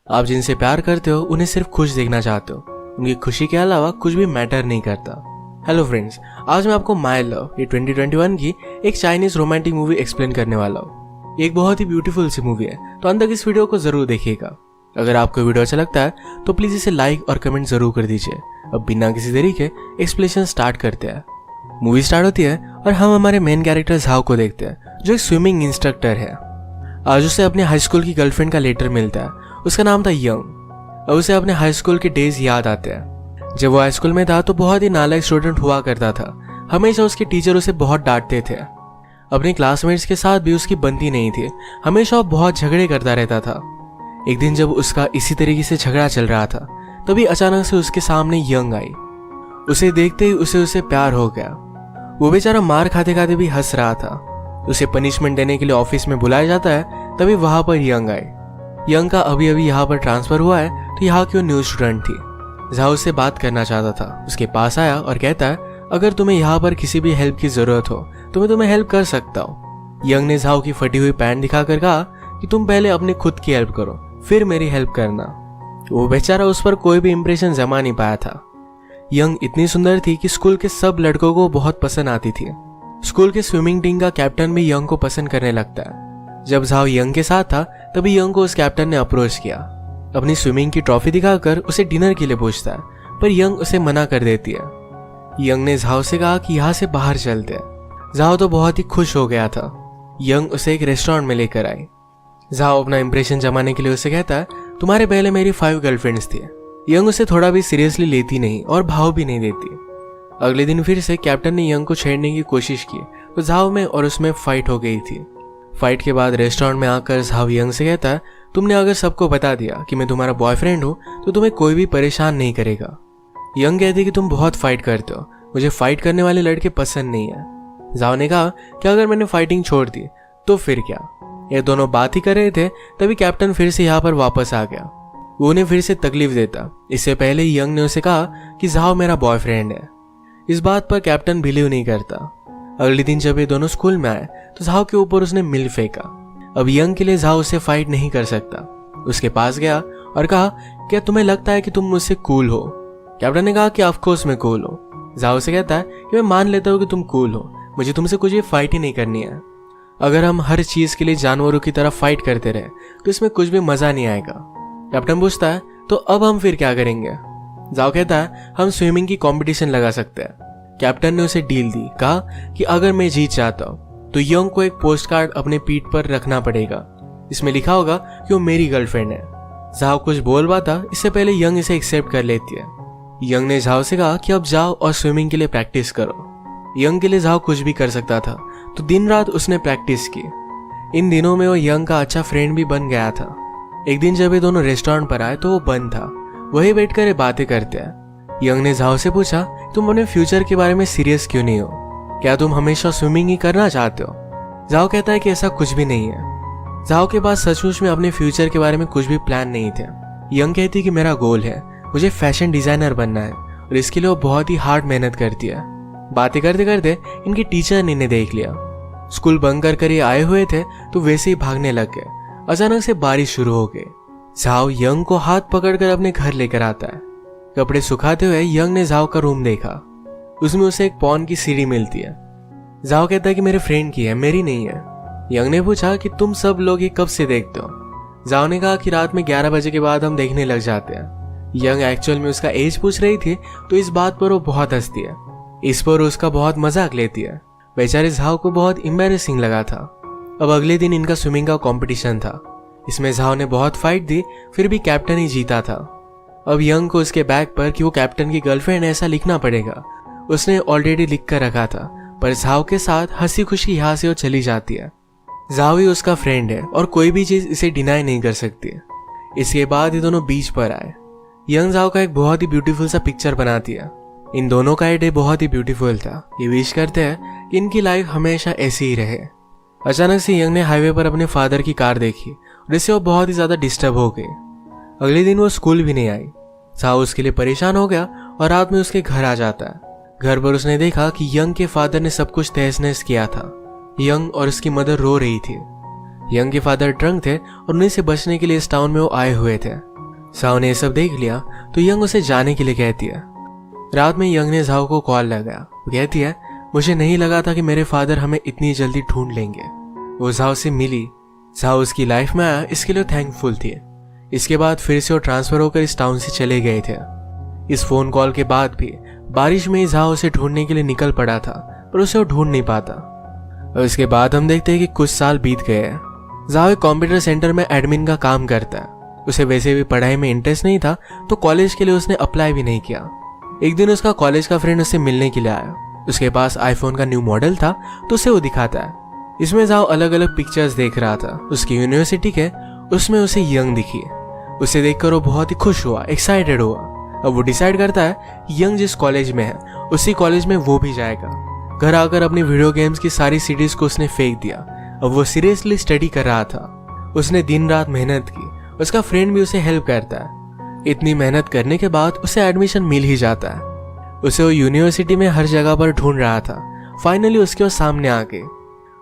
आप जिनसे प्यार करते हो उन्हें सिर्फ खुश देखना चाहते हो, उनकी खुशी के अलावा कुछ भी मैटर नहीं करता। हेलो फ्रेंड्स, आज मैं आपको माय लव ये 2021 की एक चाइनीज रोमांटिक मूवी एक्सप्लेन करने वाला हूँ। एक बहुत ही ब्यूटीफुल सी मूवी है, तो अंत तक इस वीडियो को जरूर देखिएगा। अगर आपको वीडियो अच्छा लगता है तो प्लीज इसे लाइक और कमेंट जरूर कर दीजिए। अब बिना किसी देरी के एक्सप्लेनेशन स्टार्ट करते हैं। मूवी स्टार्ट होती है और हम हमारे मेन कैरेक्टर झाओ को देखते हैं, जो एक स्विमिंग इंस्ट्रक्टर है। आज उसे अपने हाई स्कूल की गर्लफ्रेंड का लेटर मिलता है। उसका नाम था यंग और उसे अपने हाई स्कूल के डेज याद आते हैं। जब वो हाई स्कूल में था तो बहुत ही नालायक स्टूडेंट हुआ करता था। हमेशा उसके टीचर उसे बहुत डांटते थे। अपने क्लासमेट्स के साथ भी उसकी बनती नहीं थी। हमेशा वो बहुत झगड़े करता रहता था। एक दिन जब उसका इसी तरीके से झगड़ा चल रहा था, तभी अचानक से उसके सामने यंग आई। उसे देखते ही उसे प्यार हो गया। वो बेचारा मार खाते खाते भी हंस रहा था। उसे पनिशमेंट देने के लिए ऑफिस में बुलाया जाता है, तभी वहां पर यंग आए। यंग का अभी अभी यहाँ पर ट्रांसफर हुआ है, तो यहाँ की वो न्यू स्टूडेंट थी। झाओ उससे बात करना चाहता था। उसके पास आया और कहता है, अगर तुम्हें यहाँ पर किसी भी हेल्प की जरूरत हो तो मैं तुम्हें हेल्प कर सकता हूँ। यंग ने झाओ की फटी हुई पैंट दिखाकर कहा कि तुम पहले अपने खुद की हेल्प करो, फिर मेरी हेल्प करना। वो बेचारा उस पर कोई भी इंप्रेशन जमा नहीं पाया था। यंग इतनी सुंदर थी कि स्कूल के सब लड़कों को बहुत पसंद आती थी। स्कूल के स्विमिंग टीम का कैप्टन भी यंग को पसंद करने लगता है। जब झाओ यंग के साथ था, तभी यंग को उस कैप्टन ने अप्रोच किया। अपनी स्विमिंग की ट्रॉफी दिखाकर उसे डिनर के लिए पूछता है, पर यंग उसे मना कर देती है। यंग ने झाओ से कहा कि यहाँ से बाहर चलते हैं। झाओ तो बहुत ही खुश हो गया था। यंग उसे एक रेस्टोरेंट में लेकर आई। झाओ अपना इंप्रेशन जमाने के लिए उसे कहता है, तुम्हारे पहले मेरी 5 गर्लफ्रेंड्स थी। यंग उसे थोड़ा भी सीरियसली लेती नहीं और भाव भी नहीं देती। अगले दिन फिर से कैप्टन ने यंग को छेड़ने की कोशिश की, तो झाओ में और उसमें फाइट हो गई थी। फाइट के बाद रेस्टोरेंट में आकर झाओ यंग से कहता है, तुमने अगर सबको बता दिया कि मैं तुम्हारा बॉयफ्रेंड हूँ तो तुम्हें कोई भी परेशान नहीं करेगा। यंग कहती कि तुम बहुत फाइट करते हो, मुझे फाइट करने वाले लड़के पसंद नहीं है। झाओ ने कहा कि अगर मैंने फाइटिंग छोड़ दी तो फिर क्या। ये दोनों बात ही कर रहे थे, तभी कैप्टन फिर से यहाँ पर वापस आ गया। वो उन्हें फिर से तकलीफ देता। इससे पहले यंग ने उसे कहा कि झाओ मेरा बॉयफ्रेंड है। इस बात पर कैप्टन बिलीव नहीं करता। अगले दिन जब ये दोनों स्कूल में आए तो झाओ के ऊपर उसने मिल फेंका। अब यंग के लिए झाओ उससे फाइट नहीं कर सकता। उसके पास गया और कहा, क्या तुम्हें लगता है कि तुम मुझसे कूल हो? कैप्टन ने कहा कि ऑफ कोर्स मैं कूल हूँ। झाओ से कहता है कि मैं मान लेता हूँ कि तुम कूल हो, मुझे तुमसे कुछ भी फाइट ही नहीं करनी है। अगर हम हर चीज के लिए जानवरों की तरह फाइट करते रहे तो इसमें कुछ भी मजा नहीं आएगा। कैप्टन पूछता है, तो अब हम फिर क्या करेंगे? झाओ कहता है, हम स्विमिंग की कंपटीशन लगा सकते हैं। कैप्टन ने उसे डील दी, कहा कि अगर मैं जीत जाता हूँ तो यंग को एक पोस्ट कार्ड अपने पीठ पर रखना पड़ेगा। इसमें लिखा होगा कि वो मेरी गर्लफ्रेंड है। झाओ कुछ बोल पाता इससे पहले यंग इसे एक्सेप्ट कर लेती है। यंग ने झाओ से कहा कि अब जाओ और स्विमिंग के लिए प्रैक्टिस करो। यंग के लिए झाओ कुछ भी कर सकता था, तो दिन रात उसने प्रैक्टिस की। इन दिनों में वो यंग का अच्छा फ्रेंड भी बन गया था। एक दिन जब ये दोनों रेस्टोरेंट पर आए तो वो बंद था। वही बैठकर ये बातें करते हैं। यंग ने झाओ से पूछा, तुम अपने फ्यूचर के बारे में सीरियस क्यों नहीं हो? क्या तुम हमेशा स्विमिंग ही करना चाहते हो? झाओ कहता है कि ऐसा कुछ भी नहीं है। झाओ के पास सचमुच में अपने फ्यूचर के बारे में कुछ भी प्लान नहीं थे। यंग कहती कि मेरा गोल है, मुझे फैशन डिजाइनर बनना है और इसके लिए वो बहुत ही हार्ड मेहनत करती है। बातें करते करते इनकी टीचर ने इन्हें देख लिया। स्कूल बंक कर ये आए हुए थे तो वैसे ही भागने लग गए। अचानक से बारिश शुरू हो गई। झाओ यंग को हाथ पकड़कर अपने घर लेकर आता है। कपड़े सुखाते हुए यंग ने झाओ का रूम देखा। उसमें उसे एक पॉन की सीढ़ी मिलती है। झाओ कहता है कि मेरे फ्रेंड की है, मेरी नहीं है। यंग ने पूछा कि तुम सब लोग ये कब से देखते हो? झाओ ने कहा कि रात में 11 बजे के बाद हम देखने लग जाते हैं। यंग एक्चुअल में उसका एज पूछ रही थी, तो इस बात पर वो बहुत हंसती है। इस पर उसका बहुत मजाक लेती है। बेचारे झाओ को बहुत एम्बैरेसिंग लगा था। अब अगले दिन इनका स्विमिंग का कंपटीशन था। इसमें झाओ ने बहुत फाइट दी, फिर भी कैप्टन ही जीता था। अब यंग को उसके बैग पर कि वो कैप्टन की गर्लफ्रेंड ऐसा लिखना पड़ेगा। उसने ऑलरेडी लिख कर रखा था, पर झाओ के साथ हंसी खुशी यहाँ से वो चली जाती है। झाओ ही उसका फ्रेंड है और कोई भी चीज इसे डिनाई नहीं कर सकती। इसके बाद ये दोनों बीच पर आए। यंग झाओ का एक बहुत ही ब्यूटीफुल सा पिक्चर बनाती है। इन दोनों का डे बहुत ही ब्यूटीफुल था। ये विश करते हैं कि इनकी लाइफ हमेशा ऐसी ही रहे। अचानक से यंग ने हाईवे पर अपने फादर की कार देखी और इससे वो बहुत ही ज्यादा डिस्टर्ब हो गई। अगले दिन वो स्कूल भी नहीं आई। झाओ उसके लिए परेशान हो गया और रात में उसके घर आ जाता है। घर पर उसने देखा कि यंग के फादर ने सब कुछ तहस नहस किया था। यंग और उसकी मदर रो रही थी। यंग के फादर ड्रंक थे और उन्हीं से बचने के लिए इस टाउन में वो आए हुए थे। झाओ ने ये सब देख लिया तो यंग उसे जाने के लिए कहती है। रात में यंग ने झाओ को कॉल लगाया। वो कहती है, मुझे नहीं लगा था कि मेरे फादर हमें इतनी जल्दी ढूंढ लेंगे। वो झाओ से मिली। झाओ उसकी लाइफ में आया, इसके लिए थैंकफुल थी। इसके बाद फिर से वो ट्रांसफर होकर इस टाउन से चले गए थे। इस फोन कॉल के बाद भी बारिश में ही झाओ उसे ढूंढने के लिए निकल पड़ा था, पर उसे वो ढूंढ नहीं पाता। और इसके बाद हम देखते हैं कि कुछ साल बीत गए हैं। झाओ एक कंप्यूटर सेंटर में एडमिन का काम करता है। उसे वैसे भी पढ़ाई में इंटरेस्ट नहीं था, तो कॉलेज के लिए उसने अप्लाई भी नहीं किया। एक दिन उसका कॉलेज का फ्रेंड उससे मिलने के लिए आया। उसके पास आईफोन का न्यू मॉडल था, तो उसे वो दिखाता है। इसमें झाओ अलग अलग पिक्चर्स देख रहा था उसकी यूनिवर्सिटी के। उसमें उसे यंग दिखी। उसे देखकर वो बहुत ही खुश हुआ, एक्साइटेड हुआ। अब वो डिसाइड करता है यंग जिस कॉलेज में है उसी कॉलेज में वो भी जाएगा। घर आकर अपनी वीडियो गेम्स की सारी सीडीज को उसने फेंक दिया। अब वो सीरियसली स्टडी कर रहा था। उसने दिन रात मेहनत की। उसका फ्रेंड भी उसे हेल्प करता है। इतनी मेहनत करने के बाद उसे एडमिशन मिल ही जाता है। उसे वो यूनिवर्सिटी में हर जगह पर ढूंढ रहा था। फाइनली उसके वो सामने आ गए।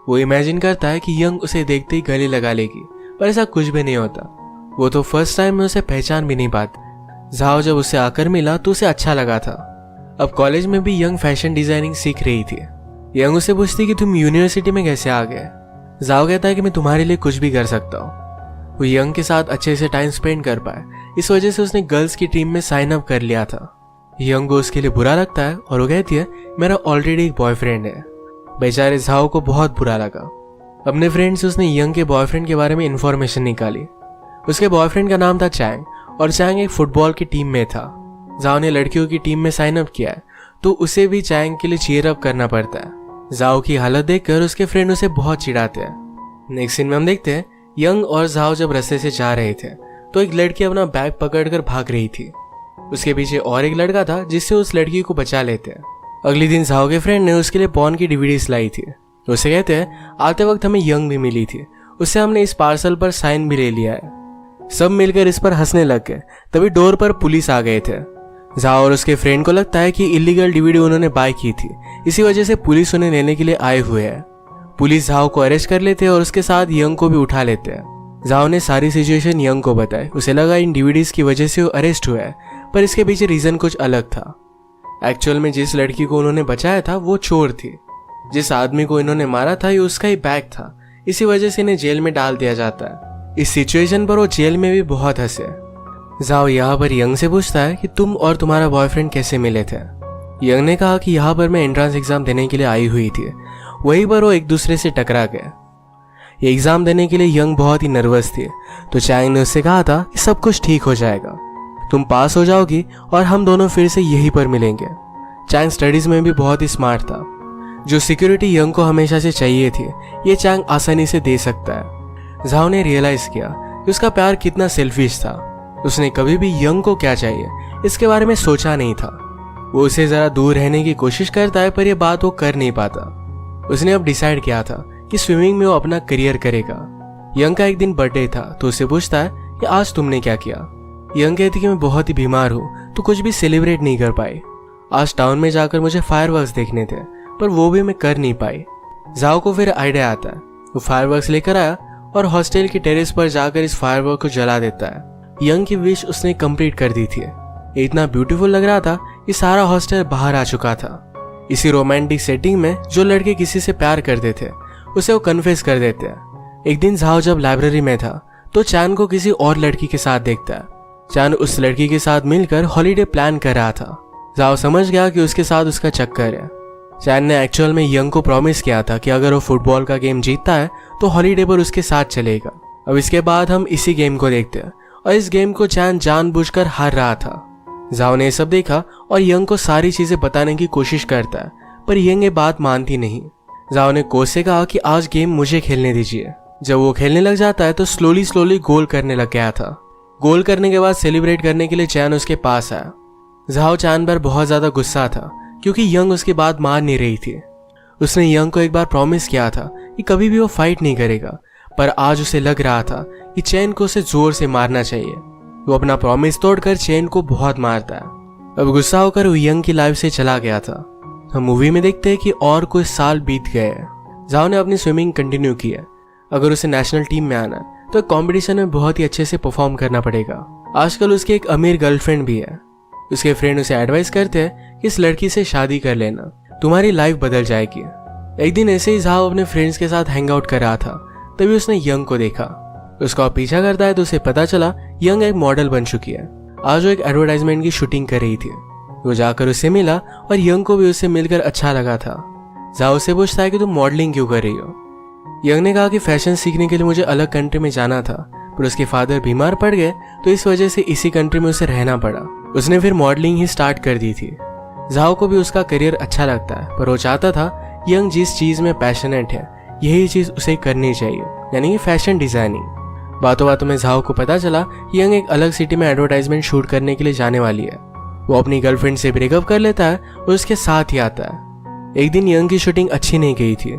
वो इमेजिन करता है कि यंग उसे देखते ही गले लगा लेगी, पर ऐसा कुछ भी नहीं होता। वो तो फर्स्ट टाइम में उसे पहचान भी नहीं पाती। झाओ जब उसे आकर मिला तो उसे अच्छा लगा था। अब कॉलेज में भी यंग फैशन डिजाइनिंग सीख रही थी। यंग उसे पूछती कि तुम यूनिवर्सिटी में कैसे आ गए। झाओ कहता है कि मैं तुम्हारे लिए कुछ भी कर सकता हूँ। वो यंग के साथ अच्छे से टाइम स्पेंड कर पाए, इस वजह से उसने गर्ल्स की टीम में साइन अप कर लिया था। यंग को उसके लिए बुरा लगता है और वो कहती है, मेरा ऑलरेडी एक बॉयफ्रेंड है। बेचारे झाओ को बहुत बुरा लगा। अपने फ्रेंड से उसने यंग के बॉयफ्रेंड के बारे में इंफॉर्मेशन निकाली। उसके बॉयफ्रेंड का नाम था चैंग, और चैंग एक फुटबॉल की टीम में था। झाओ ने लड़कियों की टीम में साइन अप किया है, तो उसे भी चैंग के लिए चीयर अप करना पड़ता है। झाओ की हालत देखकर उसके फ्रेंड उसे बहुत चिढ़ाते हैं। नेक्स्ट सीन में हम देखते हैं यंग और झाओ जब रास्ते से जा रहे थे तो एक लड़की अपना बैग पकड़कर भाग रही थी। उसके पीछे और एक लड़का था जिससे उस लड़की को बचा लेते हैं। अगले दिन झाओ के फ्रेंड ने उसके लिए पॉर्न की डीवीडीज लाई थी। उसे कहते हैं, आते वक्त हमें यंग भी मिली थी, उससे हमने इस पार्सल पर साइन भी ले लिया है। सब मिलकर इस पर हंसने लग गए। तभी डोर पर पुलिस आ गए थे। झाओ और उसके फ्रेंड को लगता है कि इलीगल डीवीडी उन्होंने बाय की थी, इसी वजह से पुलिस उन्हें लेने के लिए आए हुए हैं। पुलिस झाओ को अरेस्ट कर लेते हैं और उसके साथ यंग को भी उठा लेते हैं। झाओ ने सारी सिचुएशन यंग को बताई। उसे लगा इन डीवीडीज की वजह से वो अरेस्ट हुआ है, पर इसके पीछे रीजन कुछ अलग था। एक्चुअल में जिस लड़की को उन्होंने बचाया था वो चोर थी। जिस आदमी को इन्होंने मारा था ये उसका ही बैग था, इसी वजह से इन्हें जेल में डाल दिया जाता है। इस सिचुएशन पर वो जेल में भी बहुत हंसे। झाओ यहाँ पर यंग से पूछता है कि तुम और तुम्हारा बॉयफ्रेंड कैसे मिले थे। यंग ने कहा कि यहाँ पर मैं एंट्रेंस एग्जाम देने के लिए आई हुई थी, वहीं पर वो एक दूसरे से टकरा गए। ये एग्जाम देने के लिए यंग बहुत ही नर्वस थी, तो चैंग ने उससे कहा था कि सब कुछ ठीक हो जाएगा, तुम पास हो जाओगी और हम दोनों फिर से यहीं पर मिलेंगे। चैंग स्टडीज में भी बहुत ही स्मार्ट था। जो सिक्योरिटी यंग को हमेशा से चाहिए थी ये चैंग आसानी से दे सकता है। झाओ ने रियलाइज किया कि उसका प्यार कितना सेल्फिश था। उसने कभी भी यंग को क्या चाहिए इसके बारे में सोचा नहीं था। वो उसे जरा दूर रहने की कोशिश करता है, पर यह बात वो कर नहीं पाता। उसने अब डिसाइड किया था कि स्विमिंग में वो अपना करियर करेगा। यंग का एक दिन बर्थडे था, तो उसे पूछता है कि आज तुमने क्या किया। यंग कहती कि मैं बहुत ही बीमार हूँ, तो कुछ भी सेलिब्रेट नहीं कर पाई। आज टाउन में जाकर मुझे फायरवर्क्स देखने थे, पर वो भी मैं कर नहीं पाई। झाओ को फिर आइडिया आता है। वो फायरवर्क्स लेकर आया और हॉस्टल की टेरेस पर जाकर इस फायरवर्क को जला देता है। यंग की विश उसने कंप्लीट कर दी थी। इतना ब्यूटीफुल लग रहा था कि सारा हॉस्टल बाहर आ चुका था। इसी रोमांटिक सेटिंग में जो लड़के किसी से प्यार करते थे उसे वो कन्फेस कर देते हैं। एक दिन झाओ जब लाइब्रेरी में था तो चैन को किसी और लड़की के साथ देखता है। चैन उस लड़की के साथ मिलकर हॉलीडे प्लान कर रहा था। झाओ समझ गया कि उसके साथ उसका चक्कर है। चैन ने एक्चुअल में यंग को प्रॉमिस किया था कि अगर वो फुटबॉल का गेम जीतता है तो हॉलीडे पर उसके साथ चलेगा। अब इसके बाद हम इसी गेम को देखते हैं और इस गेम को चैन जानबूझकर हार रहा था। झाओ ने सब देखा और यंग को सारी चीजें बताने की कोशिश करता है, पर यंग ये बात मानती नहीं। झाओ ने कोच से कहा कि आज गेम मुझे खेलने दीजिए। जब वो खेलने लग जाता है तो स्लोली गोल करने लग गया था। गोल करने के बाद सेलिब्रेट करने के लिए चैन उसके पास आया। झाओ चैन पर बहुत ज्यादा गुस्सा था क्योंकि यंग उसकी बात मान नहीं रही थी। उसने यंग को एक बार प्रॉमिस किया था कि कभी भी वो फाइट नहीं करेगा, पर आज उसे लग रहा था कि चैन को उसे जोर से मारना चाहिए। वो अपना प्रॉमिस तोड़कर चैन को बहुत मारता है। अब गुस्सा होकर वो यंग की लाइफ से चला गया था। हम मूवी में देखते हैं कि और कुछ साल बीत गए हैं। झाओ ने अपनी स्विमिंग कंटिन्यू की है। अगर उसे नेशनल टीम में आना है तो कंपटीशन में बहुत ही अच्छे से परफॉर्म करना पड़ेगा। आजकल उसकी एक अमीर गर्लफ्रेंड भी है। उसके फ्रेंड उसे एडवाइस करते हैं कि इस लड़की से शादी कर लेना, तुम्हारी लाइफ बदल जाएगी। एक दिन ऐसे ही झाओ अपने फ्रेंड्स के साथ हैंग आउट कर रहा था, तभी उसने यंग को देखा। उसका पीछा करता है तो उसे पता चला यंग एक मॉडल बन चुकी है। आज वो एक एडवर्टाइजमेंट की शूटिंग कर रही थी। वो जाकर उससे मिला और यंग को भी उससे मिलकर अच्छा लगा था। झाओ उससे पूछता है कि तुम मॉडलिंग क्यों कर रही हो। यंग ने कहा कि फैशन सीखने के लिए मुझे अलग कंट्री में जाना था, पर उसके फादर बीमार पड़ गए तो इस वजह से इसी कंट्री में उसे रहना पड़ा। उसने फिर मॉडलिंग ही स्टार्ट कर दी थी। झाओ को भी उसका करियर अच्छा लगता है, पर वो चाहता था यंग जिस चीज में पैशनेट है यही चीज उसे करनी चाहिए, यानी कि फैशन डिजाइनिंग। बातों बातों में झाओ को पता चला कि यंग एक अलग सिटी में एडवर्टाइजमेंट शूट करने के लिए जाने वाली है। वो अपनी गर्लफ्रेंड से ब्रेकअप कर लेता है और उसके साथ ही आता है। एक दिन यंग की शूटिंग अच्छी नहीं गई थी।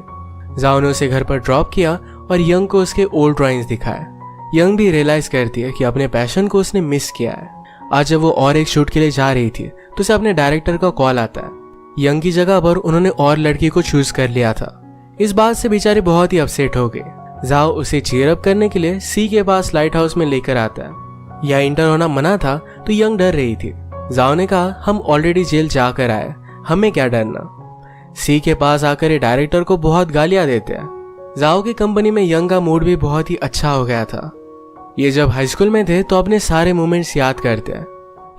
झाओ ने उसे घर पर ड्रॉप किया और यंग को उसके ओल्ड ड्राइंग्स दिखाए। यंग भी रियलाइज करती है कि अपने पैशन को उसने मिस किया है। आज जब वो और एक शूट के लिए जा रही थी तो उसे अपने डायरेक्टर का कॉल आता है। यंग की जगह पर उन्होंने और लड़की को चूज कर लिया था। इस बात से बेचारे बहुत ही अपसेट हो गए। झाओ उसे चीयर अप करने के लिए सी के पास लाइट हाउस में लेकर आता है। यह इंटर होना मना था तो यंग डर रही थी। झाओ ने कहा, हम ऑलरेडी जेल जाकर आए, हमें क्या डरना। सी के पास आकर ये डायरेक्टर को बहुत गालियां देते हैं। झाओ की कंपनी में यंग का मूड भी बहुत ही अच्छा हो गया था। ये जब हाई स्कूल में थे तो अपने सारे मोमेंट्स याद करते हैं।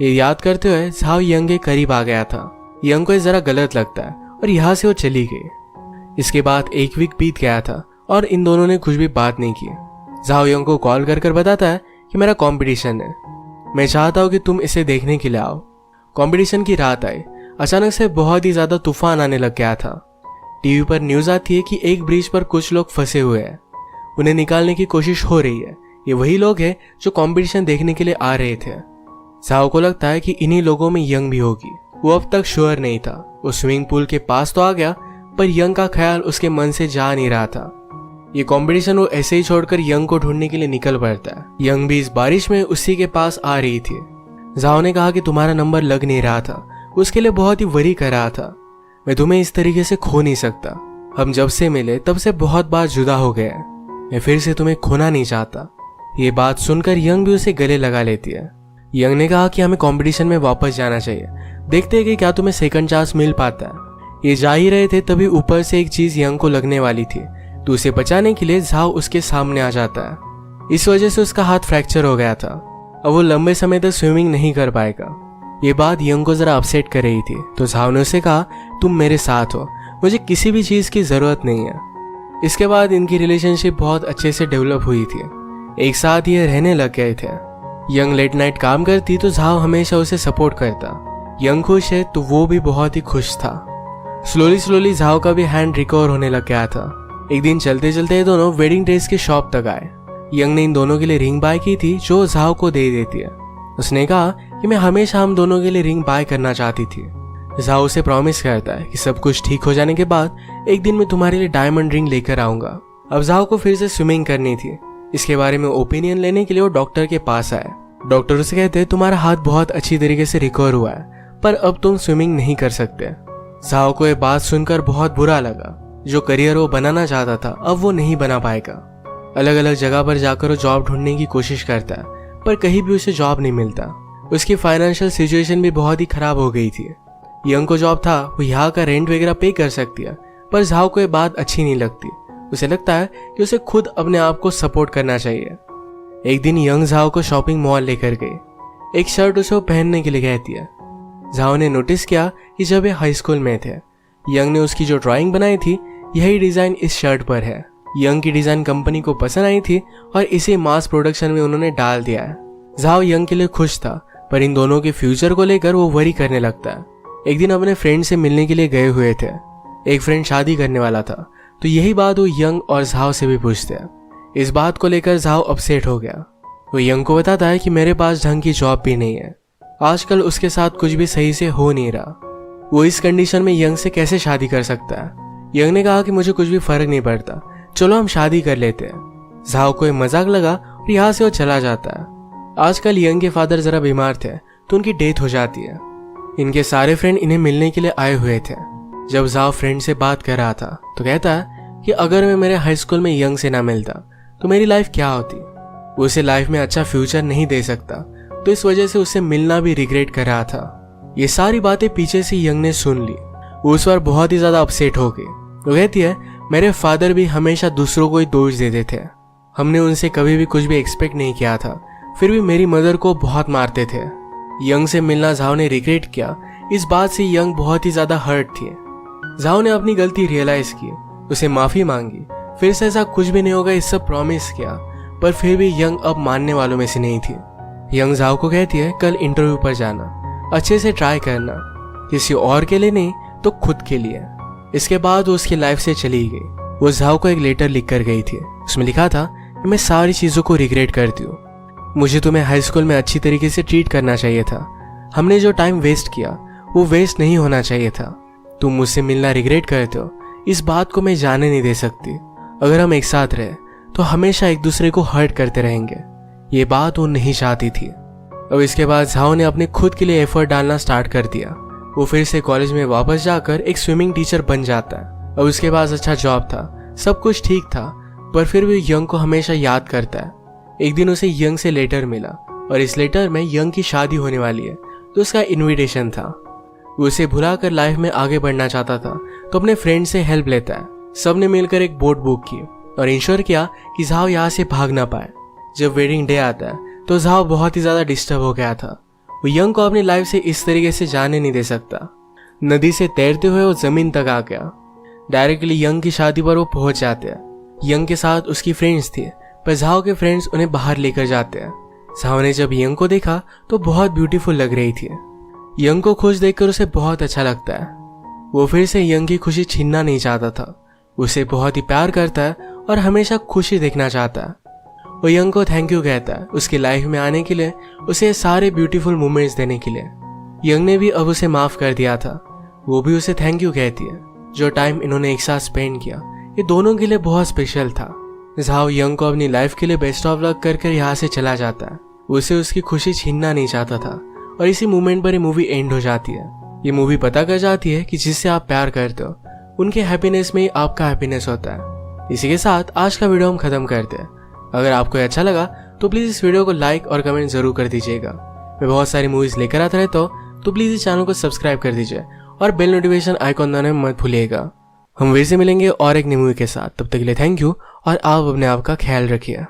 ये याद करते हुए झाओ यंग के करीब आ गया था। यंग को जरा गलत लगता है और यहाँ से वो चली गई। इसके बाद एक वीक बीत गया था और इन दोनों ने कुछ भी बात नहीं की। झाओ यंग को कॉल कर बताता है कि मेरा कंपटीशन है, मैं चाहता हूँ कि तुम इसे देखने के लिए आओ। कंपटीशन की रात आई। अचानक से बहुत ही ज्यादा तूफान आने लग गया था। टीवी पर न्यूज आती है कि एक ब्रिज पर कुछ लोग फंसे हुए हैं, उन्हें निकालने की कोशिश हो रही है। ये वही लोग हैं जो कंपटीशन देखने के लिए आ रहे थे। झाओ को लगता है कि इन्हीं लोगों में यंग भी होगी। वो अब तक श्योर नहीं था। वो स्विमिंग पूल के पास तो आ गया, पर यंग का ख्याल उसके मन से जा नहीं रहा था। ये कंपटीशन वो ऐसे ही छोड़कर यंग को ढूंढने के लिए निकल पड़ता है। यंग भी इस बारिश में उसी के पास आ रही थी। झाओ ने कहा कि तुम्हारा नंबर लग नहीं रहा था, उसके लिए बहुत ही वरी कर रहा था। मैं तुम्हें इस तरीके से खो नहीं सकता। हम जब से मिले तब से बहुत बार जुदा हो गए। मैं फिर से तुम्हें खोना नहीं चाहता। ये बात सुनकर यंग भी उसे गले लगा लेती है। यंग ने कहा कि हमें कंपटीशन में वापस जाना चाहिए, देखते हैं कि क्या तुम्हें सेकंड चांस मिल पाता है। ये जा ही रहे थे तभी ऊपर से एक चीज यंग को लगने वाली थी, तो उसे बचाने के लिए झाओ उसके सामने आ जाता है। इस वजह से उसका हाथ फ्रैक्चर हो गया था। अब वो लंबे समय तक स्विमिंग नहीं कर पाएगा। ये बात यंग को जरा अपसेट कर रही थी, तो झाओ ने उसे कहा, तुम मेरे साथ हो, मुझे किसी भी चीज की जरूरत नहीं है। इसके बाद इनकी रिलेशनशिप बहुत अच्छे से डेवलप हुई थी। एक साथ ये रहने लग गए थे। यंग लेट नाइट काम करती तो झाओ हमेशा उसे सपोर्ट करता। यंग खुश है तो वो भी बहुत ही खुश था। स्लोली झाओ का भी हैंड रिकवर होने लग गया था। एक दिन चलते चलते ये दोनों वेडिंग ड्रेस की शॉप तक आए। यंग ने इन दोनों के लिए रिंग बाय की थी जो झाओ को दे देती है। उसने कहा कि मैं हमेशा हम दोनों के लिए रिंग बाय करना चाहती थी। झाओ उसे प्रॉमिस करता है कि सब कुछ ठीक हो जाने के बाद एक दिन मैं तुम्हारे लिए डायमंड रिंग लेकर आऊंगा। अब झाओ को फिर से स्विमिंग करनी थी। इसके बारे में ओपिनियन लेने के लिए वो डॉक्टर के पास आए। डॉक्टर उसे कहते तुम्हारा हाथ बहुत अच्छी तरीके से रिकवर हुआ है, पर अब तुम स्विमिंग नहीं कर सकते। झाओ को ये बात सुनकर बहुत बुरा लगा। जो करियर वो बनाना चाहता था अब वो नहीं बना पाएगा। अलग अलग जगह पर जाकर वो जॉब ढूंढने की कोशिश करता है, पर कहीं भी उसे जॉब नहीं मिलता। उसकी फाइनेंशियल सिचुएशन भी बहुत ही खराब हो गई थी। यंग को जॉब था, वो यहाँ का रेंट वगैरह पे कर सकती है, पर झाओ को ये बात अच्छी नहीं लगती। उसे लगता है कि उसे खुद अपने आप को सपोर्ट करना चाहिए। एक दिन यंग झाओ को शॉपिंग मॉल लेकर गई। एक शर्ट उसे वो पहनने के लिए कहती है। झाओ ने नोटिस किया कि जब ये हाई स्कूल में थे, यंग ने उसकी जो ड्राइंग बनाई थी यही डिजाइन इस शर्ट पर है। यंग की डिजाइन कंपनी को पसंद आई थी और इसे मास प्रोडक्शन में उन्होंने डाल दिया है। झाओ यंग के लिए खुश था, पर इन दोनों के फ्यूचर को लेकर वो वरी करने लगता है। एक दिन अपने फ्रेंड से मिलने के लिए गए हुए थे। एक फ्रेंड शादी करने वाला था, तो यही बात वो यंग और झाओ से भी पूछते हैं। इस बात को लेकर झाओ अपसेट हो गया। वो यंग को बताता है कि मेरे पास ढंग की जॉब भी नहीं है, आजकल उसके साथ कुछ भी सही से हो नहीं रहा। वो इस कंडीशन में यंग से कैसे शादी कर सकता है। यंग ने कहा कि मुझे कुछ भी फर्क नहीं पड़ता, चलो हम शादी कर लेते हैं। झाओ को मजाक लगा और यहाँ से वो चला जाता है। आजकल यंग के फादर जरा बीमार थे तो उनकी डेथ हो जाती है। इनके सारे फ्रेंड इन्हें मिलने के लिए आए हुए थे। जब झाओ फ्रेंड से बात कर रहा था तो कहता है कि अगर मैं मेरे हाई स्कूल में यंग से ना मिलता तो मेरी लाइफ क्या होती। वो उसे लाइफ में अच्छा फ्यूचर नहीं दे सकता, तो इस वजह से उससे मिलना भी रिग्रेट कर रहा था। ये सारी बातें पीछे से यंग ने सुन ली। वो उस बार बहुत ही ज्यादा अपसेट हो गई। वो कहती है, मेरे फादर भी हमेशा दूसरों को ही दोष देते थे। हमने उनसे कभी भी कुछ भी एक्सपेक्ट नहीं किया था, फिर भी मेरी मदर को बहुत मारते थे। यंग से मिलना झाओ ने रिग्रेट किया। इस बात से यंग बहुत ही ज्यादा हर्ट थी। झाओ ने अपनी गलती रियलाइज की, उसे माफी मांगी, फिर से ऐसा कुछ भी नहीं होगा इस सब प्रॉमिस किया, पर फिर भी यंग अब मानने वालों में से नहीं थी। यंग झाओ को कहती है, कल इंटरव्यू पर जाना, अच्छे से ट्राई करना, किसी और के लिए नहीं तो खुद के लिए। इसके बाद वो उसकी लाइफ से चली गई। वो झाओ को एक लेटर लिख कर गई थी। उसमें लिखा था कि मैं सारी चीजों को रिग्रेट करती हूँ। मुझे तुम्हें हाई स्कूल में अच्छी तरीके से ट्रीट करना चाहिए था। हमने जो टाइम वेस्ट किया वो वेस्ट नहीं होना चाहिए था। तुम मुझसे मिलना रिग्रेट करते हो, इस बात को मैं जाने नहीं दे सकती। अगर हम एक साथ रहे तो हमेशा एक दूसरे को हर्ट करते रहेंगे। ये बात वो नहीं चाहती थी। अब इसके बाद झाओ ने अपने खुद के लिए एफर्ट डालना स्टार्ट कर दिया। वो फिर से कॉलेज में वापस जाकर एक स्विमिंग टीचर बन जाता है। अब उसके पास अच्छा जॉब था, सब कुछ ठीक था, पर फिर भी यंग को हमेशा याद करता है। एक दिन उसे यंग से लेटर मिला और इस लेटर में यंग की शादी होने वाली है, तो उसका इनविटेशन था। वो उसे भुलाकर लाइफ में आगे बढ़ना चाहता था, तो अपने फ्रेंड से हेल्प लेता है। सबने मिलकर एक बोट बुक की और इंश्योर किया कि झाओ यहाँ से भाग ना पाए। जब वेडिंग डे आता है तो झाओ बहुत ही ज्यादा डिस्टर्ब हो गया था। वो यंग को अपनी लाइफ से इस तरीके से जाने नहीं दे सकता। नदी से तैरते हुए वो जमीन तक आ गया। डायरेक्टली यंग की शादी पर वो पहुंच जाते हैं। यंग के साथ उसकी फ्रेंड्स थी, पर झाओ के फ्रेंड्स उन्हें बाहर लेकर जाते हैं। झाओ ने जब यंग को देखा तो बहुत ब्यूटीफुल लग रही थी। यंग को खुश देखकर उसे बहुत अच्छा लगता है। वो फिर से यंग की खुशी छीनना नहीं चाहता था। उसे बहुत ही प्यार करता है और हमेशा खुशी देखना चाहता है। वो यंग को थैंक यू कहता है उसकी लाइफ में आने के लिए, उसे सारे ब्यूटीफुल मोमेंट्स देने के लिए। यंग ने भी अब उसे माफ कर दिया था। वो भी उसे थैंक यू कहती है। जो टाइम इन्होंने एक साथ स्पेंड किया ये दोनों के लिए बहुत स्पेशल था। झाओ यंग को अपनी लाइफ के लिए बेस्ट ऑफ लक कर यहाँ से चला जाता है। उसे उसकी खुशी छीनना नहीं चाहता था और इसी मोमेंट पर ये मूवी एंड हो जाती है। ये मूवी पता कर जाती है कि जिससे आप प्यार करते हो उनके हैप्पीनेस में ही आपका हैप्पीनेस होता है। इसी के साथ आज का वीडियो हम खत्म करते हैं। अगर आपको अच्छा लगा तो प्लीज इस वीडियो को लाइक और कमेंट जरूर कर दीजिएगा। मैं बहुत सारी मूवीज लेकर आता रहता हूँ, तो प्लीज इस चैनल को सब्सक्राइब कर दीजिए और बेल नोटिफिकेशन आइकॉन दबाना मत भूलिएगा। हम फिर से मिलेंगे और एक नई मूवी के साथ। तब तक के लिए थैंक यू और आप अपने आप का ख्याल रखिए।